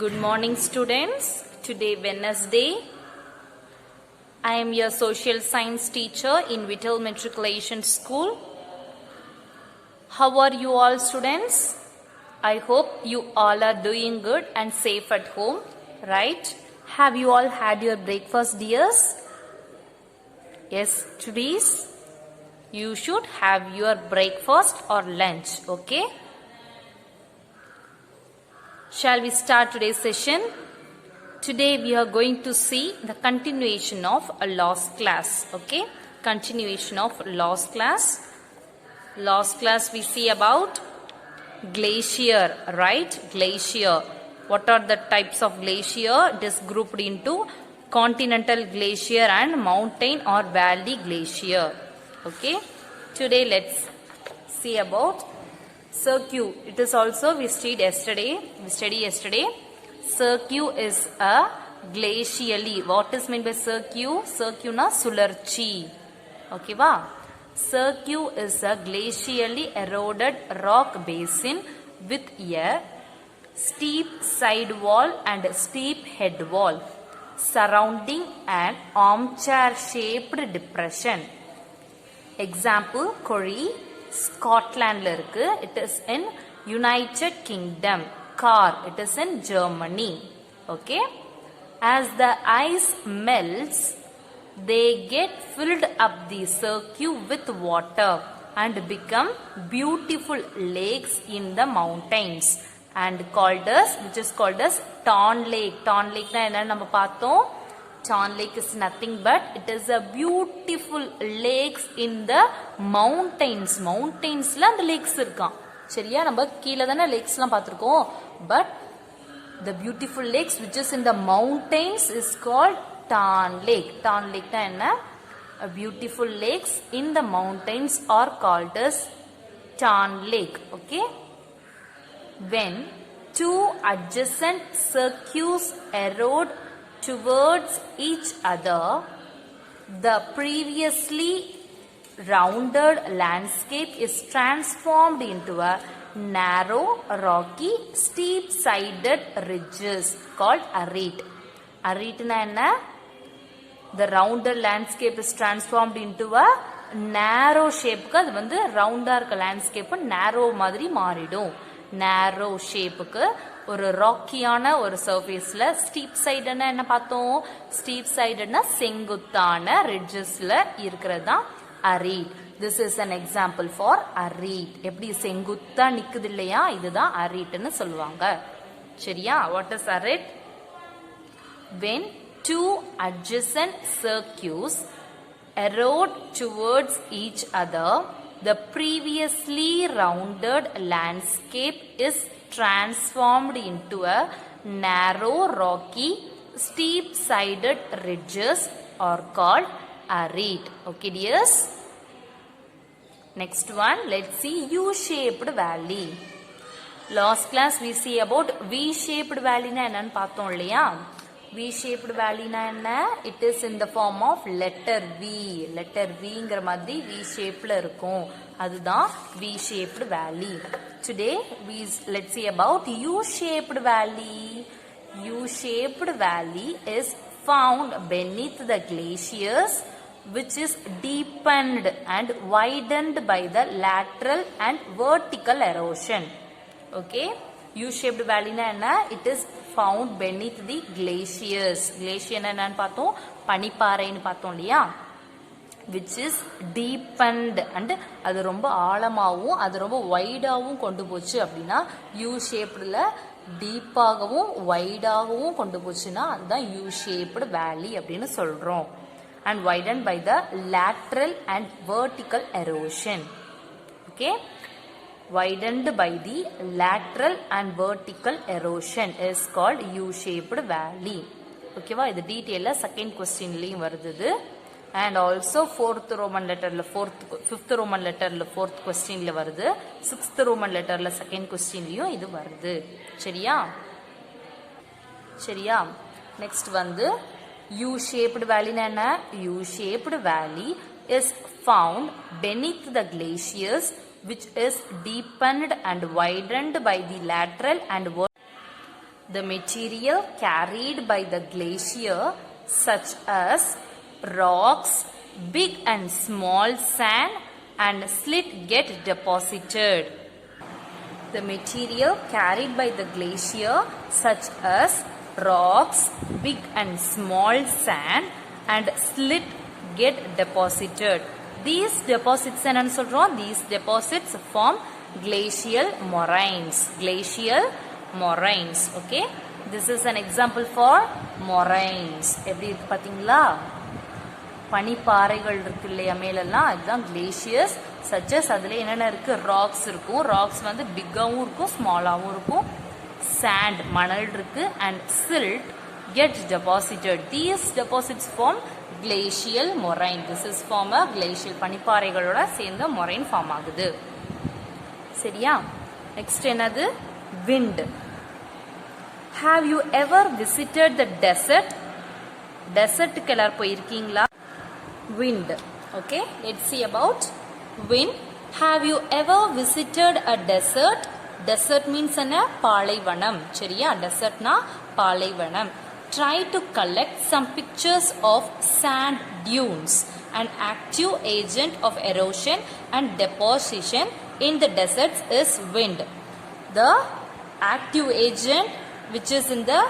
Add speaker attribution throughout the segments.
Speaker 1: Good morning, students. Today, Wednesday. I am your social science teacher in Whittle Matriculation School. How are you all, students? I hope you all are doing good and safe at home, right? Have you all had your breakfast, dears? Yes, please. You should have your breakfast or lunch, okay? Shall we start today's session? Today we are going to see the continuation of a lost class. Okay? Continuation of lost class. Lost class we see about glacier, right? Glacier. What are the types of glacier? It is grouped into continental glacier and mountain or valley glacier. Okay? Today let's see about cirque. It is also we studied yesterday. Cirque is a glacially. What is meant by cirque? Cirque na sularchi. Okay va? Cirque is a glacially eroded rock basin with a steep side wall and steep head wall surrounding an armchair shaped depression. Example, Corrie, Scotland. It is in United Kingdom. Car, it is in Germany. Okay. As the ice melts, they get filled up the cirque with water and become beautiful lakes in the mountains and which is called as Tarn Lake. Tarn Lake na enna nama paathom? Tarn Lake is nothing but it is a beautiful lakes in the mountains. Mountains la and lakes irukam. சரியா நம்ம கீழ தான லேக்ஸ்லாம் பார்த்திருக்கோம். But the beautiful lakes which is in the mountains is called Tarn Lake. Tarn Lake na enna? A beautiful lakes in the mountains are called as Tarn Lake. Okay. When two adjacent cirques erode towards each other, the previously rounded landscape is transformed into a narrow, rocky, steep-sided ridges called arete. Arete na enna? The rounded landscape is transformed into a narrow shape. அது வந்து ரவுண்டா இருக்க landscape narrow மாதிரி மாறிடும். Narrow shape ஒரு ராக்கியான ஒரு சர்ஃபேஸ்ல steep சைடுன்னா என்ன பார்த்தோம்? ஸ்டீப் சைடுன்னா செங்குத்தான ரிட்ஜஸ்ல இருக்கிறதா arete. This is an example for arete. எப்படி செங்குத்தா நிக்குது இல்லையா? இதுதான் arete ன்னு சொல்லுவாங்க. சரியா? What is arete? When two adjacent cirques erode towards each other, the previously rounded landscape is transformed into a narrow, rocky, steep-sided ridges are called arete. Okay, dears? Next one, let's see U-shaped valley. Last class we see about V-shaped valley na enna paathom illaya? V-shaped valley na enna? It is in the form of letter V. Letter V ங்கிற மாதிரி V-shaped இருக்கும். அதுதான் V-shaped valley. Today let's see about U-shaped valley. U-shaped valley is found beneath the glaciers, which is deepened and widened by the lateral and vertical erosion. Okay, U-shaped valley na enna? It is found beneath the glaciers. Glacier na enna paathom? Paniparai nu paathom illaya? Which is deepened and அது ரொம்ப ஆழமாவும் அது ரொம்ப வைடாவும் கொண்டு போச்சு அப்படின்னா U ஷேப்ல டீப்பாகவும் வைடாகவும் கொண்டு போச்சுன்னா அதுதான் U shaped valley அப்படின்னு சொல்றோம். And widened by the lateral and vertical erosion. Okay, widened by the lateral and vertical erosion is called U-shaped valley. Okay வா? இது டீடைலா செகண்ட் क्वेश्चनலயும் வருது. And also fifth Roman letterல fourth questionல வருது. sixth Roman letterல second questionலயும் இது வருது. சரியா? Next வந்து U-shaped valley na enna? U-shaped valley is found beneath the glaciers, which is deepened and widened by the lateral and The material carried by the glacier such as rocks, big and small sand and slit get deposited. The material carried by the glacier such as rocks, big and small sand and slit get deposited. These deposits என்னன்னு சொல்றோம்? These deposits form glacial moraines. Glacial moraines. Okay. This is an example for moraines. எப்படி இருக்கு பாத்தீங்களா? பனிப்பாறைகள் இருக்கு இல்லையா மேலெல்லாம், அதுதான் glaciers. சச்சஸ் அதில் என்னென்ன இருக்கு? ராக்ஸ் இருக்கும். ராக்ஸ் வந்து பிக்காகவும் இருக்கும், ஸ்மாலாகவும் இருக்கும். சாண்ட் மணல் இருக்கு. And silt get deposited. These deposits form glacial moraine. This is form a glacial. பனிப்பாறைகளோட சேர்ந்த மொரைன் ஃபார்ம் ஆகுது. சரியா? நெக்ஸ்ட் என்னது? Wind. Have you ever visited the desert? டெசர்ட்டுக்கு எல்லாரும் போயிருக்கீங்களா? Wind. Okay, let's see about wind. Have you ever visited a desert? Desert means என்ன? பாலைவனம். சரியா? Desert na பாலைவனம். Try to collect some pictures of sand dunes. An active agent of erosion and deposition in the deserts is wind. The active agent which is in the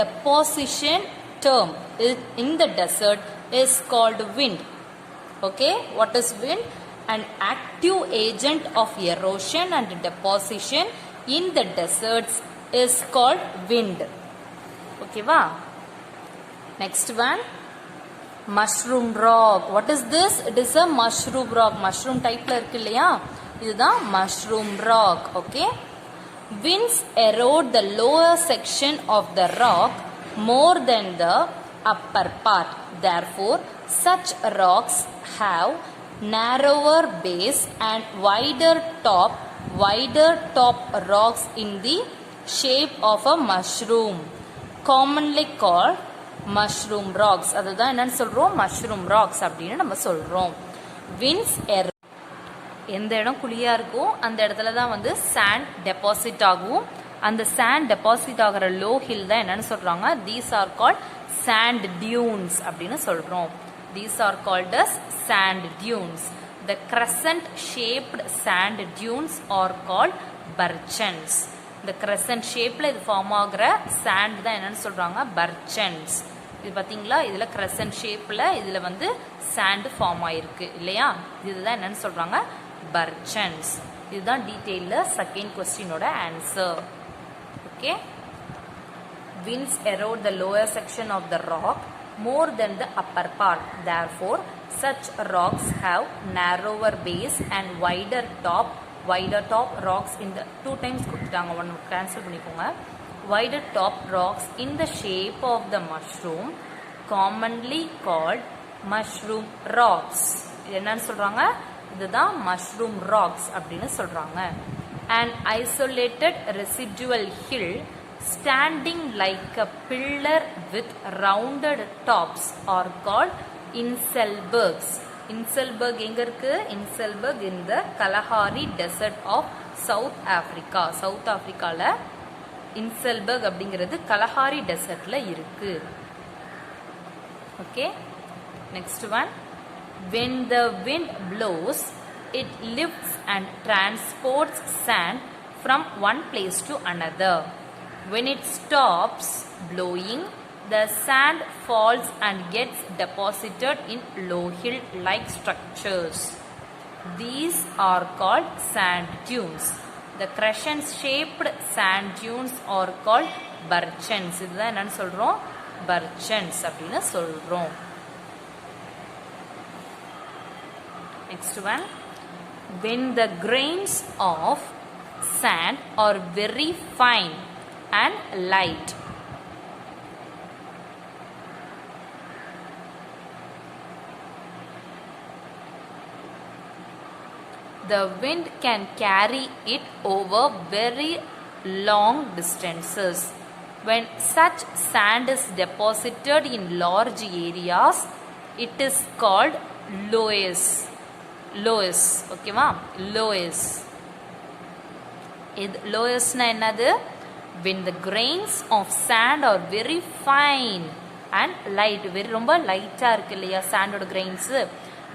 Speaker 1: deposition term in the desert is called wind. Okay, what is wind? An active agent of erosion and deposition in the deserts is called wind. Okay va? Next one, mushroom rock. What is this? It is a mushroom rock. Mushroom type la irukku illaya, இதுதான் mushroom rock. Okay, winds erode the lower section of the rock more than the upper part. Therefore, such rocks have narrower base and wider top rocks in the shape of a mushroom, commonly called mushroom rocks. அதுதான் என்னன்னு சொல்றோம்? mushroom rocks அப்படின்னு நம்ம சொல்றோம். winds எந்த இடம் குழியா இருக்கோ அந்த இடத்துல தான் வந்து sand deposit ஆகும். அந்த sand deposit ஆகிற low hill தான் என்னன்னு சொல்றாங்க? these are called sand dunes அப்படின்னு சொல்றோம். These are called as sand dunes. The crescent shaped sand dunes are called birchens. The crescent shapeல இது ஃபார்ம் ஆகுற sand தான் என்னன்னு சொல்றாங்க? birchens. இது பாத்தீங்களா? இதுல crescent shapeல இதுல வந்து sand ஃபார்ம் ஆயிருக்கு இல்லையா? இதுதான் என்னன்னு சொல்றாங்க? birchens. இதுதான் டீடைல்ல செகண்ட் क्वेश्चनோட answer. Okay. Winds erode the lower section of the rock more than the upper part. Therefore, such rocks have narrower base and wider top rocks in the two times கொடுத்துட்டாங்க. ஒன்று cancel பண்ணிக்கோங்க. Wider top rocks in the shape of the mushroom, commonly called mushroom rocks. இது என்னன்னு சொல்றாங்க? இதுதான் mushroom rocks அப்படின்னு சொல்றாங்க. An isolated residual hill standing like a pillar with rounded tops are called Inselbergs. Inselberg எங்க இருக்கு? Inselberg in the Kalahari Desert of South Africa. South Africaல Inselberg அப்படிங்கிறது Kalahari Desertல இருக்கு. Okay. Next one. When the wind blows, it lifts and transports sand from one place to another. When it stops blowing, the sand falls and gets deposited in low hill-like structures. These are called sand dunes. The crescent-shaped sand dunes are called birchens. இதுதான் என்னன்னு சொல்றோம்? birchens அப்படின்னு சொல்றோம். Next one. When the grains of sand are very fine and light, the wind can carry it over very long distances. When such sand is deposited in large areas, it is called loess. ஓகேவா? loess. இது loessனா என்னது? when the grains of sand are very fine and light, ரொம்ப லைட்டாக இருக்கு இல்லையா சாண்டோட grains,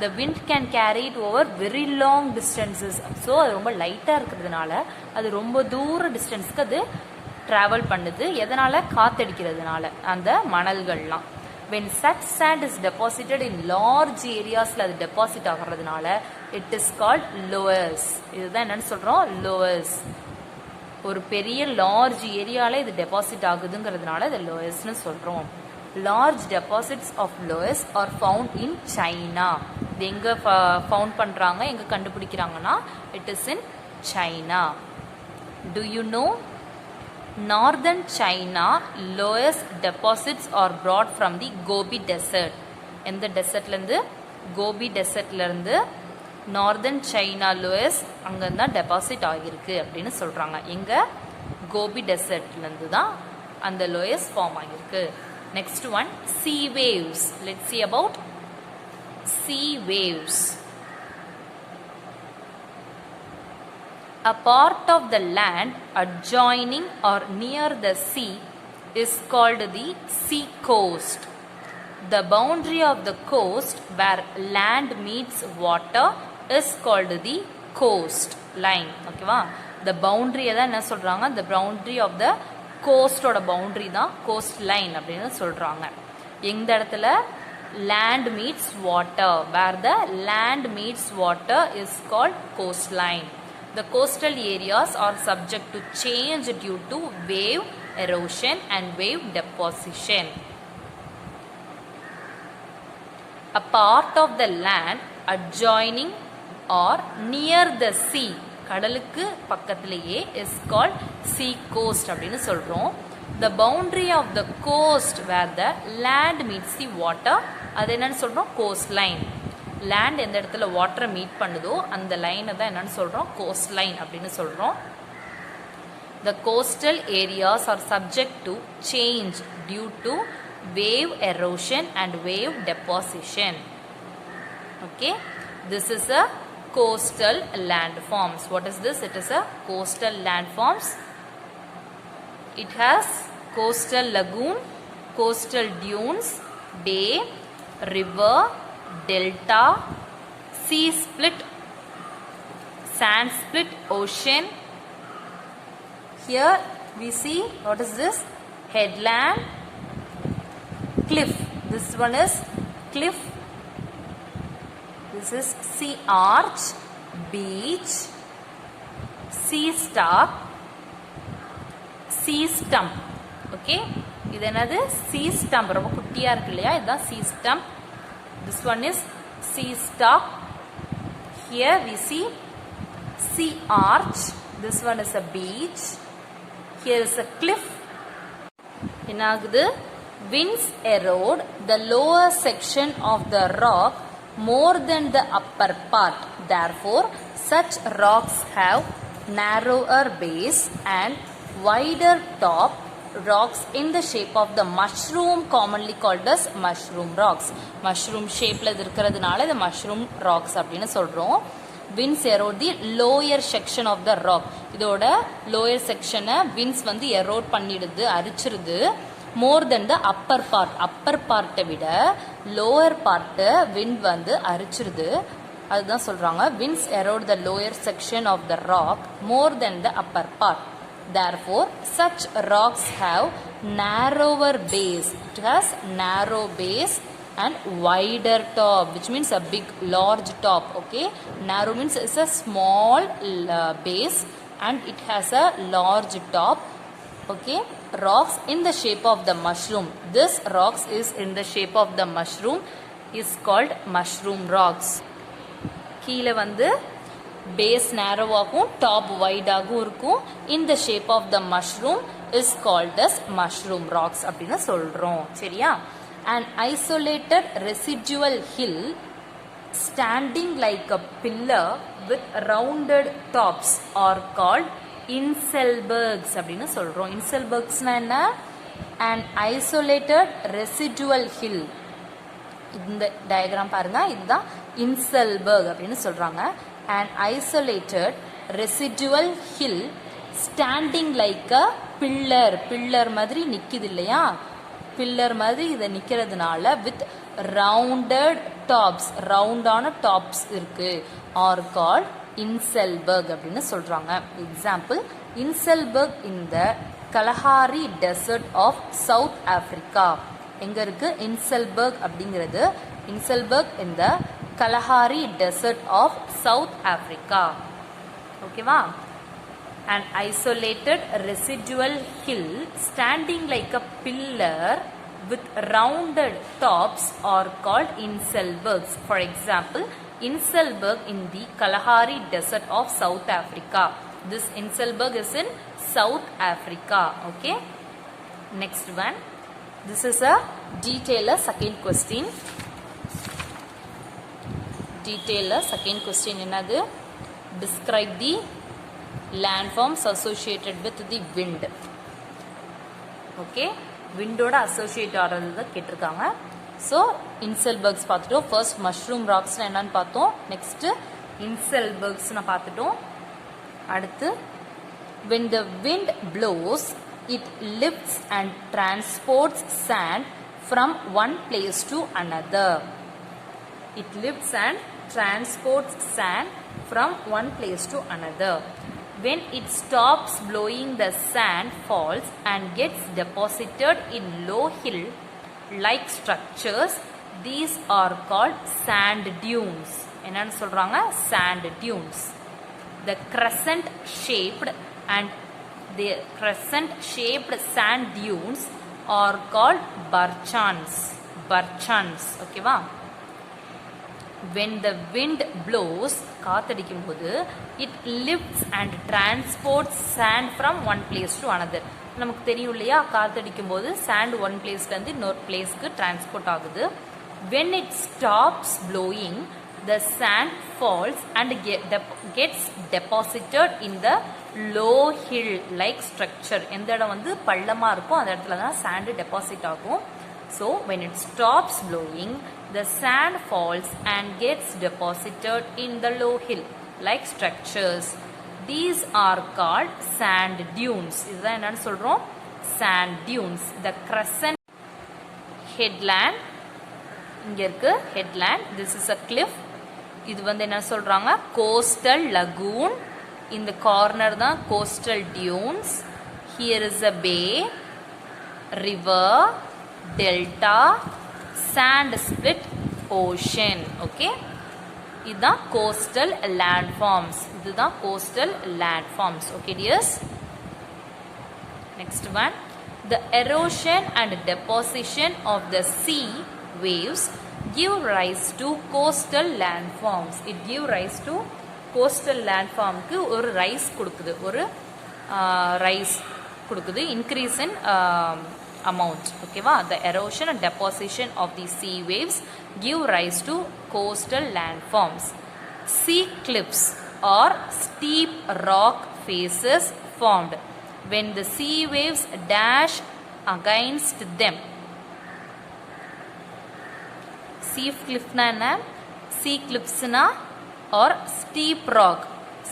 Speaker 1: the wind can carry it over very long distances. So அது ரொம்ப லைட்டாக இருக்கிறதுனால அது ரொம்ப தூர டிஸ்டன்ஸ்க்கு அது ட்ராவல் பண்ணுது. எதனால்? காத்தடிக்கிறதுனால அந்த மணல்கள்லாம். when such sand is deposited in large areasல அது டெபாசிட் ஆகிறதுனால it is called loess. இதுதான் என்னன்னு சொல்கிறோம், loess. ஒரு பெரிய லார்ஜ் ஏரியாவில் இது டெபாசிட் ஆகுதுங்கிறதுனால இது லோயஸ்ன்னு சொல்கிறோம். Large deposits of loess are found in China. இது எங்கே ஃபவுண்ட் பண்ணுறாங்க, எங்கே கண்டுபிடிக்கிறாங்கன்னா it is in China. Do you know northern China loess deposits are brought from the Gobi desert. எந்த டெசர்ட்லேருந்து? கோபி டெசர்ட்லேருந்து நார்தன் சைனா லோயஸ் அங்கேருந்து தான் டெபாசிட் ஆகியிருக்கு அப்படின்னு சொல்கிறாங்க. எங்கே? கோபி டெசர்ட்லேருந்து தான் அந்த லோயஸ் ஃபார்ம் ஆகியிருக்கு. Next one, C waves. Let's see about sea waves. A part of the land adjoining or near the sea is called the sea coast. The boundary of the coast where land meets water is called the coast line. ஓகேவா? the boundary தான் என்ன சொல்றாங்க, the boundary of the coast ஓட boundary தான் coast line அப்படின்னு சொல்றாங்க. எந்த இடத்துல land meets water, where the land meets water is called coastline. The coastal areas are subject to change due to wave erosion and wave deposition. A part of the land adjoining or near the sea, கடலுக்கு பக்கத்திலேயே is called sea coast அப்படின்னு சொல்றோம். The boundary of the coast where the land meets the water, அது என்னன்னு சொல்றோம், coastline. land எந்த இடத்துல வாட்டரை மீட் பண்ணுதோ அந்த லைனை தான் என்னன்னு சொல்றோம், coastline அப்படின்னு சொல்றோம். The coastal areas are subject to change due to wave erosion and wave deposition. Okay, this is a coastal landforms. What is this? It is a coastal landforms. It has coastal lagoon, coastal dunes, bay, river, delta, sea split, sand split, ocean. Here we see, what is this? Headland, cliff. This one is cliff. This is sea arch, beach, sea stalk, sea stump. Okay, இது என்னது? sea stump. ரொம்ப குட்டியா இருக்கு இல்லையா, இதுதான் sea stump. This one is sea stalk. Here we see sea arch. This one is a beach. Here is a cliff. என்ன ஆகுது? Winds erode the lower section of the rock more than the upper part. Therefore, such rocks have narrower base and wider top. Rocks in the shape of the mushroom, commonly called as mushroom rocks. Mushroom shapeல இருக்கிறதுனால இது mushroom rocks அப்படின்னு சொல்றோம். winds erode the lower section of the rock. இதோட lower section winds வந்து erode பண்ணிடுது, அரிச்சிருது. more than the upper part, upper part விட lower part wind வந்து அரிச்சிருது. அதுதான் சொல்றாங்க winds erode the lower section of the rock more than the upper part. Therefore, such rocks have narrower base. It has narrow base and wider top, which means a big, large top. Okay, narrow means it's a small base and it has a large top. Okay, rocks in the shape of the mushroom. This rocks is in the shape of the mushroom is called mushroom rocks. கீழே வந்து base நேரோவாகவும் top வைடாகவும் இருக்கும். இந்த shape of the mushroom is called as mushroom rocks அப்படின்னு சொல்கிறோம். சரியா? And isolated residual hill standing like a pillar with rounded tops are called inselbergs அப்படின்னு சொல்கிறோம். இன்செல்பர்க்ஸ்னா என்ன? And isolated residual hill. இந்த டயக்ராம் பாருங்க, இதுதான் இன்செல்பர்க் அப்படின்னு சொல்கிறாங்க. An isolated residual hill standing like a pillar மாதிரி நிற்கிது இல்லையா, பில்லர் மாதிரி இதை நிற்கிறதுனால வித் ரவுண்டட் டாப்ஸ், ரவுண்டான டாப்ஸ் இருக்கு, ஆர் கால்ட் இன்செல்பர்க் அப்படின்னு சொல்றாங்க. Example, inselberg in the Kalahari desert of South Africa. எங்க இருக்கு இன்செல்பர்க் அப்படிங்கிறது? Inselberg in the Kalahari desert of South Africa. ஓகேவா? An isolated residual hill standing like a pillar with rounded tops are called inselbergs. For example, Inselberg in the Kalahari Desert of South Africa. This Inselberg is in South Africa. Okay. Next one. This is a detailer second question. Detailer second question என்னது? Describe the landforms associated with the wind. Okay, windோட associate ஆகிறது கேட்டிருக்காங்க. So இன்செல்பர்க்ஸ் பார்த்துட்டோம். First mushroom ராக்ஸ்னா என்னன்னு பார்த்தோம். Next இன்செல்பர்க்ஸ்னு பார்த்துட்டோம். அடுத்து when the wind blows it lifts and transports sand from one place to another. It lifts and transports sand from one place to another. When it stops blowing, the sand falls and gets deposited in low hill-like structures. These are called sand dunes. என்னன்னு சொல்றாங்க? Sand dunes. The crescent-shaped sand dunes are called barchans. ஓகேவா? When the wind blows, காத்தடிக்கும் போது it lifts and transports sand from one place to another. நமக்கு தெரியும் இல்லையா, காத்தடிக்கும் போது sand one placeல இருந்து இன்னொரு பிளேஸ்க்கு டிரான்ஸ்போர்ட் ஆகுது. When it stops blowing, the sand falls and gets deposited in the low hill like structure. எந்த இடம் வந்து பள்ளமா இருக்கும் அந்த இடத்துல தான் sand deposit ஆகும். So when it stops blowing, the sand falls and gets deposited in the low hill like structures. These are called sand dunes. இதுதான் என்னன்னு சொல்றோம்? Sand dunes. The crescent headland, இங்க இருக்கு headland. This is a cliff. இது வந்து என்ன சொல்றாங்க? Coastal lagoon. இந்த corner தான் coastal dunes. Here is a bay, river, delta, sand split, ocean. Okay, இதுதான் coastal landforms. இதுதான் coastal landforms. Okay dears. Next one, the erosion and deposition of the sea waves give rise to coastal landforms. It give rise to coastal landformக்கு ஒரு rice கொடுக்குது, ஒரு rice கொடுக்குது, increase in amount. ஓகேவா? The erosion and deposition of the sea waves give rise to coastal landforms. Sea cliffs or steep rock faces formed when the sea waves dash against them. Sea cliffனா என்ன? Sea cliffsனா or steep rock,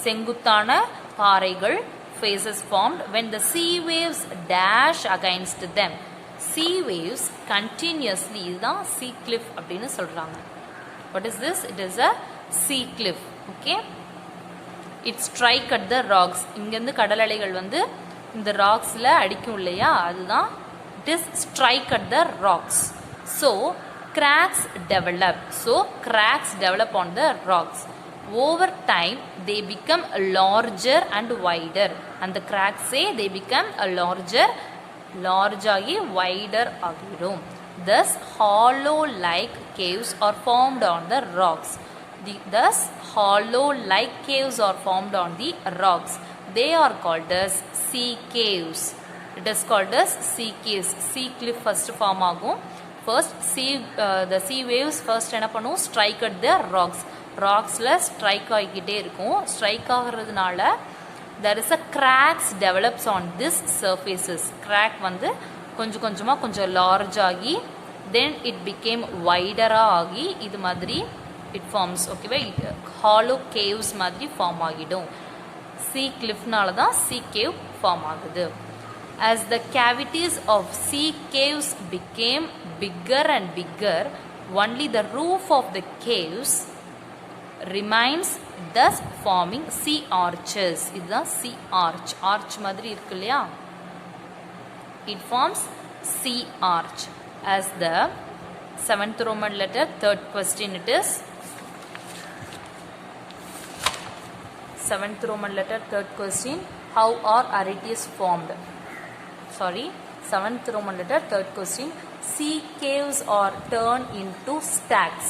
Speaker 1: செங்குத்தான பாறைகள், faces formed when the sea waves dash against them. Sea waves continuously, இதுதான் sea cliff அப்படின்னு சொல்றாங்க. What is this? It is a sea cliff. Okay, it strike at the rocks. இங்கிருந்து கடல் அலைகள் வந்து இந்த ராக்ஸ்ல அடிக்கும் இல்லையா, அதுதான் it is strike at the rocks. So cracks develop. On the rocks. Over time they become larger and wider, and the cracks say they become a large ஆகி wider ஆகிடும். Thus hollow like caves are formed on the rocks. They are called as sea caves. It is called as sea caves. Sea cliff first form ஆகும். First the sea waves first என்ன பண்ணும்? Strike at the rocks. ராக்ஸில் strike ஆகிக்கிட்டே இருக்கும். Strike ஆகிறதுனால there is a cracks develops on this surfaces. Crack வந்து கொஞ்சம் கொஞ்சமாக கொஞ்சம் லார்ஜ் ஆகி then it became wider ஆகி இது மாதிரி it forms. ஓகேவா? hollow caves மாதிரி ஃபார்ம் ஆகிடும். sea cliffனால தான் sea cave form ஆகுது. As the cavities of sea caves became bigger and bigger, only the roof of the caves remains, thus forming sea arches. இதுதான் sea arch. Arch மாதிரி இருக்கு இல்லையா? It forms sea arch. As the 7th Roman letter, 3rd question it is. 7th Roman letter, 3rd question. How are arities formed? Sorry, 7th Roman letter, 3rd question. Sea caves are turned into stacks.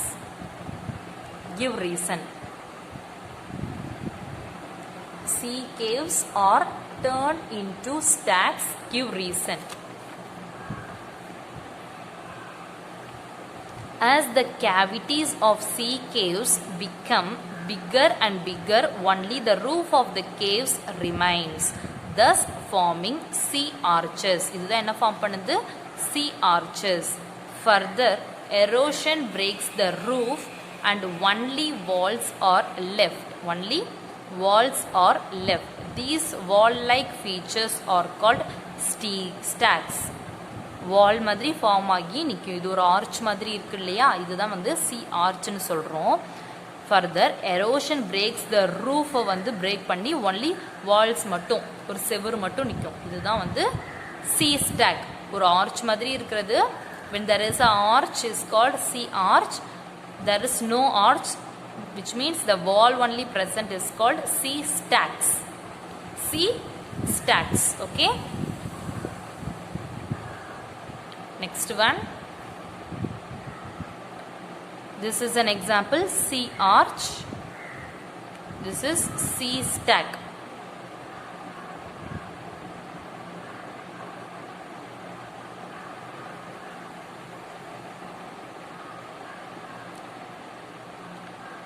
Speaker 1: Give reason. Sea caves are turned into stacks. Give reason. As the cavities of sea caves become bigger and bigger, only the roof of the caves remains, thus forming sea arches. இதுதான் என்ன form பண்ணுது? Sea arches. Further, erosion breaks the roof and only walls are left. Only walls are left. These wall-like features are called stacks. வால் மாதிரி form ஆகி நிற்கும். இது ஒரு arch மாதிரி இருக்கு இல்லையா? இதுதான் வந்து சி ஆர்ச்னு சொல்கிறோம். ஃபர்தர் எரோஷன் பிரேக்ஸ் த ரூஃபை வந்து பிரேக் பண்ணி ஒன்லி வால்ஸ் மட்டும், ஒரு செவுறு மட்டும் நிற்கும். இதுதான் வந்து சி ஸ்டாக். ஒரு ஆர்ச் மாதிரி இருக்கிறது. when there is a arch is called sea arch. There is no arch, which means the wall only present is called sea stacks. Sea stacks. Okay. Next one. This is an example, sea arch. This is sea stack.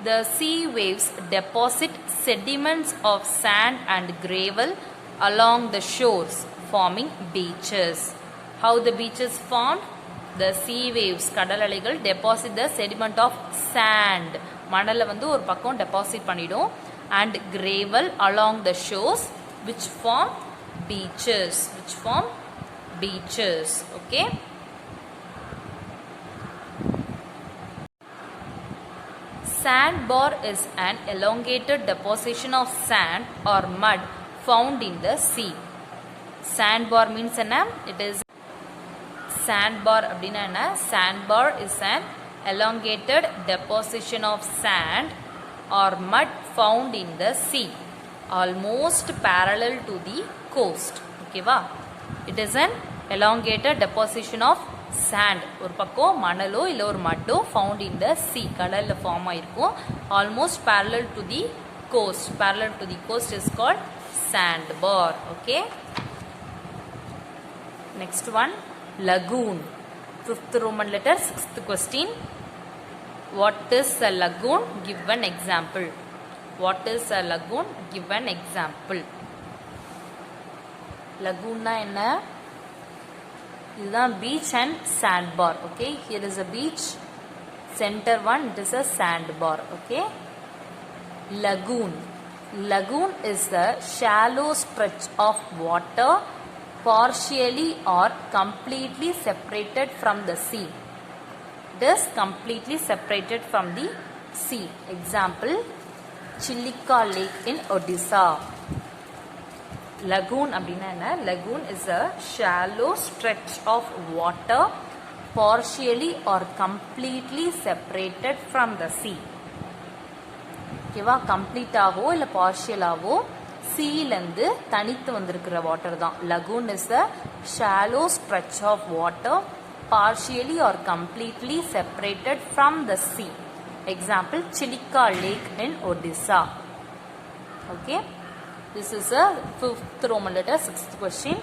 Speaker 1: The sea waves deposit sediments of sand and gravel along the shores, forming beaches. How the beaches formed? The sea waves, கடல் அலைகள் deposit the sediment of sand, மணலை வந்து ஒரு பக்கம் deposit பண்ணிடும், and gravel along the shores, which form beaches. Which form beaches. Okay. Sandbar is an elongated deposition of sand or mud found in the sea. Sandbar means என்ன? It is sandbar அப்படின்னா என்ன? Sandbar is an elongated deposition of sand or mud found in the sea, almost parallel to the coast. Okay வா? It is an elongated deposition of sand. ஒரு பக்கம் மணலோ இல்லை ஒரு மட்டோ found in the sea, கடலில் form ஆயிருக்கும். almost parallel to the coast. Parallel to the coast is called sandbar. Okay. Next one, lagoon. 5th Roman letter, 6th question. What is a lagoon? Give an example. What is a lagoon? Give an example. Lagoon na enna? இதுதான் beach and sandbar. Okay, here is a beach, center one, it is a sandbar. Okay. Lagoon. Lagoon is the shallow stretch of water partially or completely separated from the sea. It is completely separated from the sea. Example, Chilika Lake in Odisha. Lagoon அப்படின்னா என்ன? Lagoon is a shallow stretch of water partially or completely separated from the sea. ஓகேவா? கம்ப்ளீட்டாவோ இல்லை பார்ஷியலாவோ சீலேருந்து தனித்து வந்திருக்கிற water தான். Lagoon is a shallow stretch of water partially or completely separated from the sea. Example, Chilika Lake in Odisha. Okay. This is a 5th Roman letter, 6th question.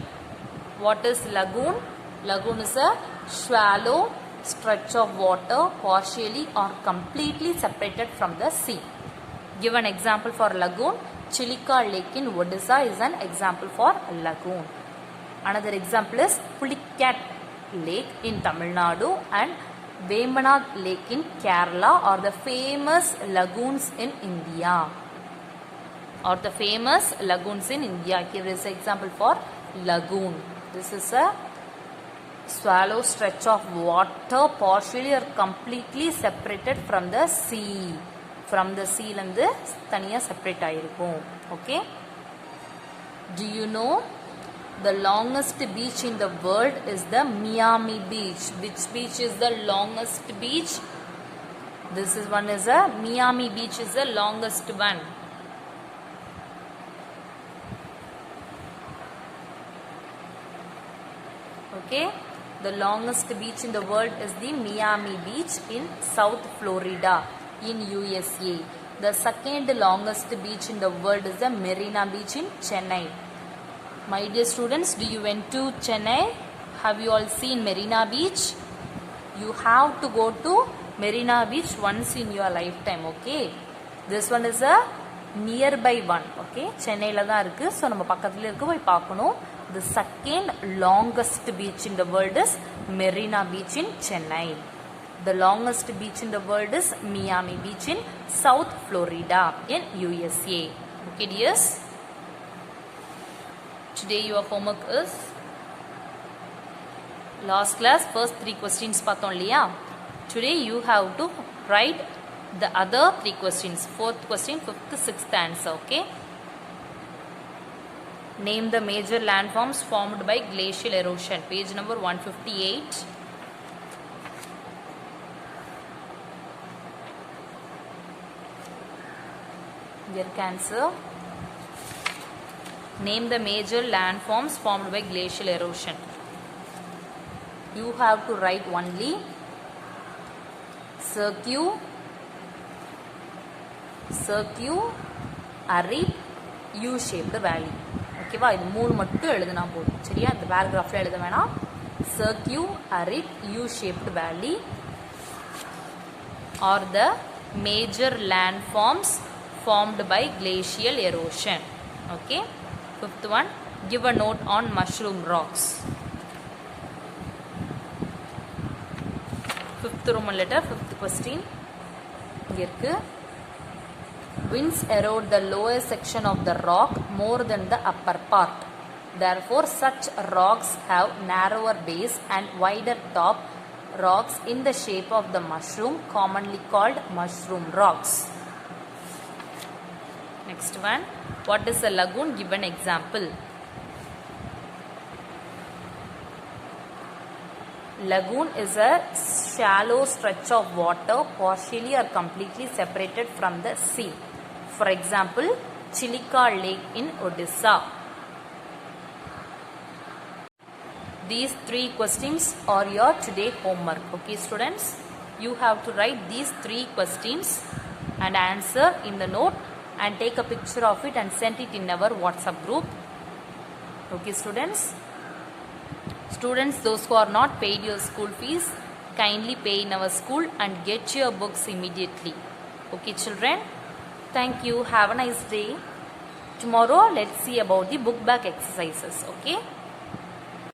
Speaker 1: What is lagoon? Lagoon is a shallow stretch of water partially or completely separated from the sea. Give an example for lagoon. Chilika Lake in Odisha is an example for lagoon. Another example is Pulicat Lake in Tamil Nadu and Vembanad Lake in Kerala are the famous lagoons in India. or the famous lagoons in India. Here is an example for lagoon. This is a shallow stretch of water partially or completely separated from the sea. From the sea and the taniya separate ஆயிருக்கும். Okay. Do you know the longest beach in the world is the Miami Beach? Which beach is the longest beach? This is one is a Miami Beach is the longest one. Okay. The longest beach in the world is the Miami Beach in South Florida in USA. The second longest beach in the world is the Marina Beach in Chennai. My dear students, do you went to Chennai? Have you all seen Marina Beach? You have to go to Marina Beach once in your lifetime. Okay. This one is a nearby one. Okay. Chennai la da irukku. So நம்ம பக்கத்துல இருக்கு போய் பார்க்கணும். The second longest beach in the world is Marina Beach in Chennai. The longest beach in the world is Miami Beach in South Florida in USA. Okay dears. Today your homework is last class first 3 questions பார்த்தோம் இல்லையா? Today you have to write the other 3 questions. 4th question, 5th, 6th answer. Okay. Name the major landforms formed by glacial erosion. Page number 158. Here answer. Name the major landforms formed by glacial erosion. You have to write only cirque, arid, U-shaped valley. ஓகேவா இது மூணு மட்டும் எழுதுனா போதும் சரியா இந்த பேராகிராஃப்ல எழுத வேணாம் cirque, arid, U-shaped valley are the major landforms formed by glacial erosion. Okay. 5th one, give a note on mushroom rocks. 5th Roman letter, 5th question. Here winds erode the lower section of the rock more than the upper part. Therefore, such rocks have narrower base and wider top rocks in the shape of the mushroom, commonly called mushroom rocks. Next one, what is a lagoon? Give an example. Lagoon is a shallow stretch of water partially or completely separated from the sea. For example, Chilika Lake in Odisha. These 3 questions are your today homework. Okay students, you have to write these 3 questions and answer in the note and take a picture of it and send it in our WhatsApp group. Okay students. Students, those who are not paid your school fees, kindly pay in our school and get your books immediately. Okay children, thank you. Have a nice day. Tomorrow let's see about the book back exercises. Okay.